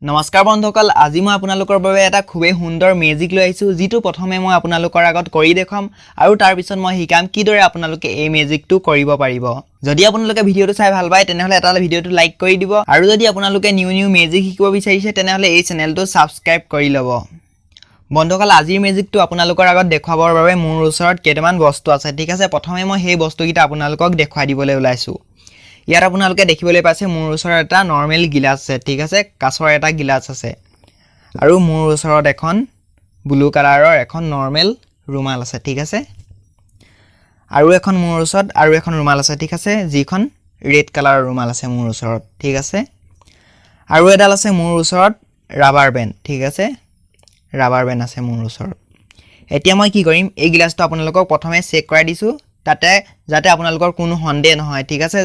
নমস্কাৰ বন্ধুসকল আজি মই আপোনালোকৰ বাবে এটা খুবেই সুন্দৰ মেজিক লৈ আহিছো যিটো প্ৰথমে মই আপোনালোকৰ আগত কৰি দেখাম আৰু তাৰ পিছত মই শিকাম কিদৰে আপোনালোকে এই মেজিকটো কৰিব পাৰিব যদি আপোনালোকে ভিডিওটো চাই ভাল পায় তেনেহলে এটা ভিডিওটো লাইক কৰি দিব আৰু যদি আপোনালোকে নিউ মেজিক শিকিব বিচাৰিছে তেনেহলে এই চেনেলটো সাবস্ক্ৰাইব কৰি লব বন্ধুসকল আজিৰ মেজিকটো আপোনালোকৰ আগত দেখাবৰ বাবে মোৰ ওচৰত কেইটামান বস্তু আছে ঠিক আছে প্ৰথমে মই সেই বস্তুকিটা আপোনালোকক দেখাই দিবলৈ ওলাইছো ইয়াত আপোনালোকে দেখিবলৈ পাইছে মোৰ ওচৰত এটা নৰমেল গিলাস আছে ঠিক আছে কাছৰ এটা গিলাস আছে আৰু মোৰ ওচৰত এখন ব্লু কালাৰৰ এখন নৰমেল ৰুমাল আছে ঠিক আছে আৰু এখন মোৰ ওচৰত আৰু এখন ৰুমাল আছে ঠিক আছে যিখন ৰেড কালাৰৰ ৰুমাল আছে মোৰ ওচৰত ঠিক আছে আৰু এডাল আছে মোৰ ওচৰত ৰাবাৰ বেণ্ড ঠিক আছে ৰাবাৰ বেণ্ড আছে মোৰ ওচৰত এতিয়া মই কি কৰিম এই গিলাসটো আপোনালোকক প্ৰথমে চেক কৰাই দিছো তাতে যাতে আপোনালোকৰ কোনো সন্দেহ নহয় ঠিক আছে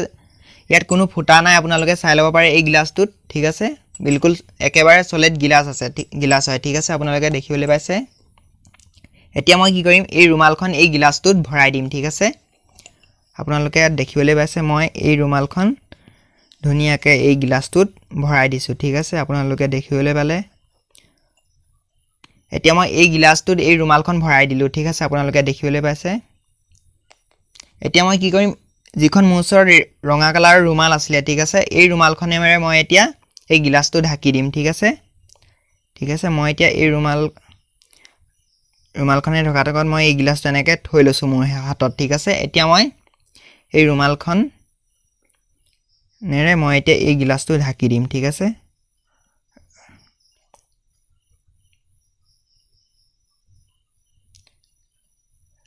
ইয়াত কোনো ফুটা নাই আপোনালোকে চাই লব পাৰে এই গিলাসটোত ঠিক আছে বিলকুল একেবাৰে সলিড গিলাস আছে গিলাস হয় ঠিক আছে আপোনালোকে দেখিবলৈ পাইছে এতিয়া মই কি কৰিম এই ৰুমালখন এই গিলাসটোত ভৰাই দিম ঠিক আছে আপোনালোকে দেখিবলৈ পাইছে মই এই ৰুমালখন ধুনিয়াকৈ এই গিলাসটোত ভৰাই দিছো ঠিক আছে আপোনালোকে দেখিবলৈ পালে এতিয়া মই এই গিলাসটোত এই ৰুমালখন ভৰাই দিলো ঠিক আছে আপোনালোকে দেখিবলৈ পাইছে এতিয়া মই কি কৰিম যিখন মুছৰ ৰঙা কালাৰৰ ৰুমাল আছিল ঠিক আছে এই ৰুমালখনেৰে মই এতিয়া এই গিলাসটো ঢাকি দিম ঠিক আছে মই এতিয়া এই ৰুমালখনে ঢকাটোত মই এই গিলাসটো এনেকৈ থৈ লৈছো মোৰ হাতত ঠিক আছে এতিয়া মই এই ৰুমালখন নেৰে মই এতিয়া এই গিলাসটো ঢাকি দিম ঠিক আছে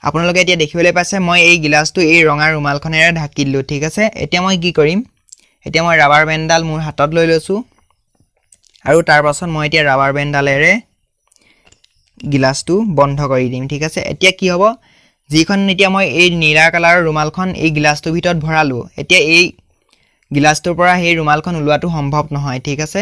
আপোনালোকে এতিয়া দেখিবলৈ পাইছে মই এই গিলাসটো এই ৰঙা ৰুমালখনেৰে ঢাকি দিলো ঠিক আছে এতিয়া মই কি কৰিম এতিয়া মই ৰাবাৰ বেণ্ডডাল মোৰ হাতত লৈ লৈছো আৰু তাৰ পাছত মই এতিয়া ৰাবাৰ বেণ্ডডালেৰে গিলাসটো বন্ধ কৰি দিম ঠিক আছে এতিয়া কি হ'ব যিখন এতিয়া মই এই নীলা কালাৰৰ ৰুমালখন এই গিলাসটোৰ ভিতৰত ভৰালো এতিয়া এই গিলাসটোৰ পৰা এই ৰুমালখন উলোৱাটো সম্ভৱ নহয় ঠিক আছে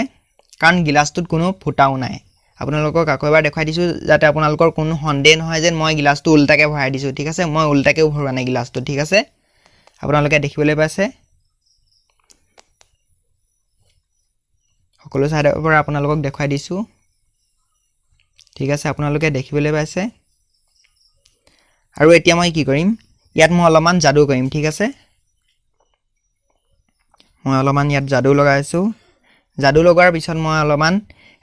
কাৰণ গিলাসটোত কোনো ফুটাও নাই আপোনালোকক আকৌ এবাৰ দেখাই দিছো যাতে আপোনালোকৰ কোনো সন্দেহ নহয় যে মই গিলাসটো উল্টাকে ভৰাই দিছো ঠিক আছে মই উল্টাকে ভৰোৱা নাই গিলাসটো ঠিক আছে আপোনালোকে দেখিবলৈ পাইছে সকলো সাইডৰ পৰা আপোনালোকক দেখাই দিছো ঠিক আছে আপোনালোকে দেখিবলৈ পাইছে আৰু এতিয়া মই কি কৰিম ইয়াত মই অলপমান জাদু কৰিম ঠিক আছে মই অলপমান ইয়াত জাদু লগাইছো জাদু লগাৰ পিছত মই অলপমান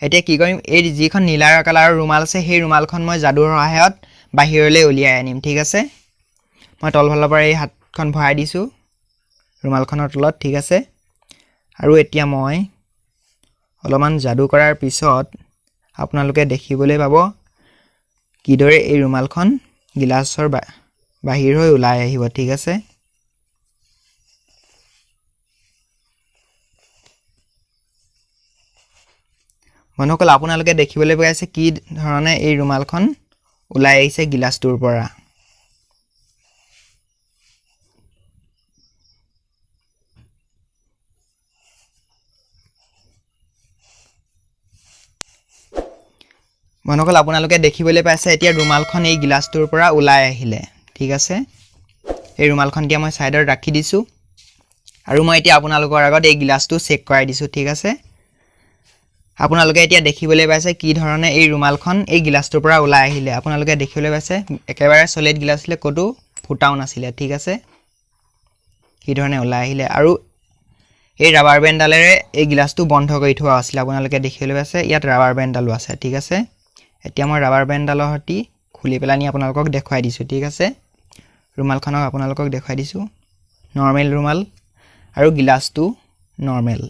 এতিয়া কি কৰিম এই যিখন নীলা কালাৰৰ ৰুমাল আছে সেই ৰুমালখন মই জাদুৰ সহায়ত বাহিৰলৈ উলিয়াই আনিম ঠিক আছে মই তলফালৰ পৰা এই হাতখন ভৰাই দিছো ৰুমালখনৰ তলত ঠিক আছে আৰু এতিয়া মই অলপমান জাদু কৰাৰ পিছত আপোনালোকে দেখিবলৈ পাব কিদৰে এই ৰুমালখন গিলাসৰ বাহিৰ হৈ ওলাই আহিব ঠিক আছে বন্ধুসকল আপোনালোকে দেখিবলৈ পাইছে কি ধৰণে এই ৰুমালখন ওলাই আহিছে গিলাসটোৰ পৰা বন্ধুসকল আপোনালোকে দেখিবলৈ পাইছে এতিয়া ৰুমালখন এই গিলাসটোৰ পৰা ওলাই আহিলে ঠিক আছে এই ৰুমালখন এতিয়া মই সাইডত ৰাখি দিছো আৰু মই এতিয়া আপোনালোকৰ আগত এই গিলাসটো চেক কৰাই দিছো ঠিক আছে আপোনালোকে এতিয়া দেখিবলৈ পাইছে কি ধৰণে এই ৰুমালখন এই গিলাসটোৰ পৰা ওলাই আহিলে আপোনালোকে দেখিবলৈ পাইছে একেবাৰে সলিড গিলাস আছিল কতো ফুটাও নাছিল ঠিক আছে কি ধৰণে ওলাই আহিলে আৰু এই ৰাবাৰ বেণ্ডডালেৰে এই গিলাসটো বন্ধ কৰি থোৱা আছিল আপোনালোকে দেখিবলৈ পাইছে ইয়াত ৰাবাৰ বেণ্ডডালো আছে ঠিক আছে এতিয়া মই ৰাবাৰ বেণ্ডডালৰ হতি খুলি পেলানি আপোনালোকক দেখাই দিছো ঠিক আছে ৰুমালখনক আপোনালোকক দেখাই দিছো নৰমেল ৰুমাল আৰু গিলাসটো নৰমেল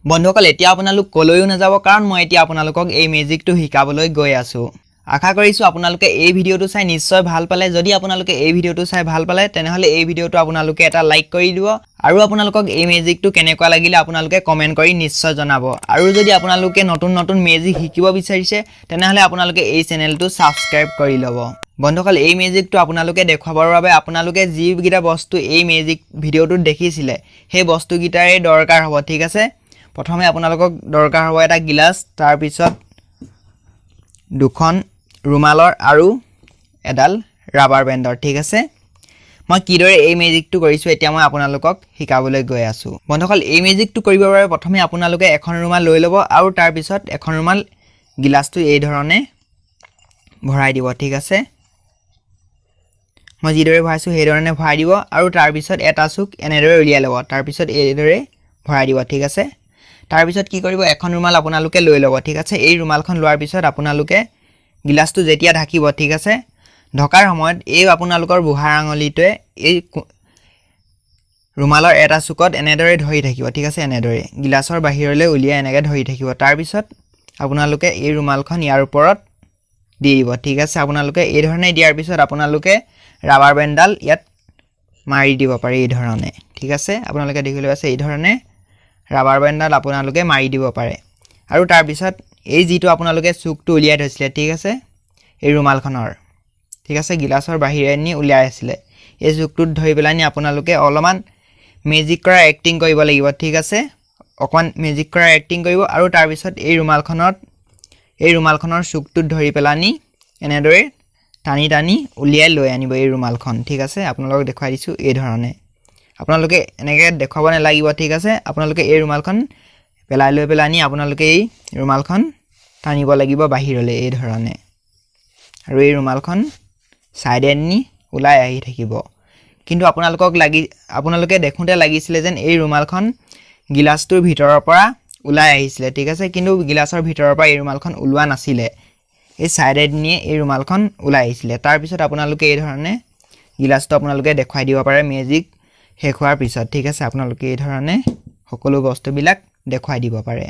বন্ধুসকল এতিয়া আপোনালোক কলৈও নাযাব কাৰণ মই এতিয়া আপোনালোকক এই মেজিকটো শিকাবলৈ গৈ আছো আশা কৰিছো আপোনালোকে এই ভিডিওটো চাই নিশ্চয় ভাল পালে যদি আপোনালোকে এই ভিডিওটো চাই ভাল পালে তেনেহলে এই ভিডিওটো আপোনালোকে এটা লাইক কৰি দিব আৰু আপোনালোকক এই মেজিকটো কেনেকুৱা লাগিলে আপোনালোকে কমেন্ট কৰি নিশ্চয় জনাব আৰু যদি আপোনালোকে নতুন মেজিক শিকিব বিচাৰিছে তেনেহলে আপোনালোকে এই চেনেলটো সাবস্ক্ৰাইব কৰি লব বন্ধুসকল এই মেজিকটো আপোনালোকে দেখাবৰ বাবে আপোনালোকে যি গিটা বস্তু এই মেজিক ভিডিওটোত দেখিছিলে সেই বস্তুগিটাৰে দৰকাৰ হ'ব ঠিক আছে প্ৰথমে আপোনালোকক দৰকাৰ হ'ব এটা গিলাস তাৰ পিছত দুখন ৰুমালৰ আৰু এডাল ৰাবাৰ বেণ্ডৰ ঠিক আছে মই কিদৰে এই মেজিকটো কৰিছোঁ এতিয়া মই আপোনালোকক শিকাবলৈ গৈ আছোঁ বন্ধুসকল এই মেজিকটো কৰিবৰ বাবে প্ৰথমে আপোনালোকে এখন ৰুমাল লৈ ল'ব আৰু তাৰ পিছত এখন ৰুমাল গিলাছটো এই ধৰণে ভৰাই দিব ঠিক আছে মই যিদৰে ভৰাইছোঁ সেই ধৰণে ভৰাই দিব আৰু তাৰ পিছত এটা চুক এনেদৰে উলিয়াই ল'ব তাৰ পিছত এইদৰে ভৰাই দিব ঠিক আছে তাৰ পিছত কি কৰিব এখন ৰুমাল আপোনালোকে লৈ ল'ব ঠিক আছে এই ৰুমালখন লোৱাৰ পিছত আপোনালোকে গিলাছটো যেতিয়া ঢাকিব ঠিক আছে ঢকাৰ সময়ত এই আপোনালোকৰ বুঢ়া আঙুলিটোৱে এই ৰুমালৰ এটা চুকত এনেদৰে ধৰি থাকিব ঠিক আছে এনেদৰে গিলাছৰ বাহিৰলৈ উলিয়াই এনেকৈ ধৰি থাকিব তাৰ পিছত আপোনালোকে এই ৰুমালখন ইয়াৰ ওপৰত দি দিব ঠিক আছে আপোনালোকে এই ধৰণে দিয়াৰ পিছত আপোনালোকে ৰাবাৰ বেণ্ডডাল ইয়াত মাৰি দিব পাৰে এই ধৰণে ঠিক আছে আপোনালোকে দেখিবলৈ পাইছে এই ধৰণে ৰাবাৰ বেণ্ডডাল আপোনালোকে মাৰি দিব পাৰে আৰু তাৰ পিছত এই যিটো আপোনালোকে চুকটো উলিয়াই থৈছিলে ঠিক আছে এই ৰুমালখনৰ ঠিক আছে গিলাছৰ বাহিৰে নি উলিয়াই আছিলে এই চুকটোত ধৰি পেলাই নি আপোনালোকে অলপমান মেজিক কৰা এক্টিং কৰিব লাগিব ঠিক আছে অকমান মেজিক কৰা এক্টিং কৰিব আৰু তাৰ পিছত এই ৰুমালখনৰ চুকটোত ধৰি পেলাই নি এনেদৰে টানি টানি উলিয়াই লৈ আনিব এই ৰুমালখন ঠিক আছে আপোনালোকক দেখুৱাই দিছোঁ এই ধৰণে আপোনালোকে এনেকৈ দেখুৱাব নালাগিব ঠিক আছে আপোনালোকে এই ৰুমালখন পেলাই লৈ পেলাই নি আপোনালোকে এই ৰুমালখন টানিব লাগিব বাহিৰলৈ এই ধৰণে আৰু এই ৰুমালখন সাইডে নি ওলাই আহি থাকিব কিন্তু আপোনালোকে দেখোঁতে লাগিছিলে যেন এই ৰুমালখন গিলাছটোৰ ভিতৰৰ পৰা ওলাই আহিছিলে ঠিক আছে কিন্তু গিলাছৰ ভিতৰৰ পৰা এই ৰুমালখন ওলোৱা নাছিলে এই সাইডে নিয়ে এই ৰুমালখন ওলাই আহিছিলে তাৰ পিছত আপোনালোকে এই ধৰণে গিলাছটো আপোনালোকে দেখুৱাই দিব পাৰে মেজিক শেষ হোৱাৰ পিছত ঠিক আছে আপোনালোকে এই ধৰণে সকলো বস্তুবিলাক দেখুৱাই দিব পাৰে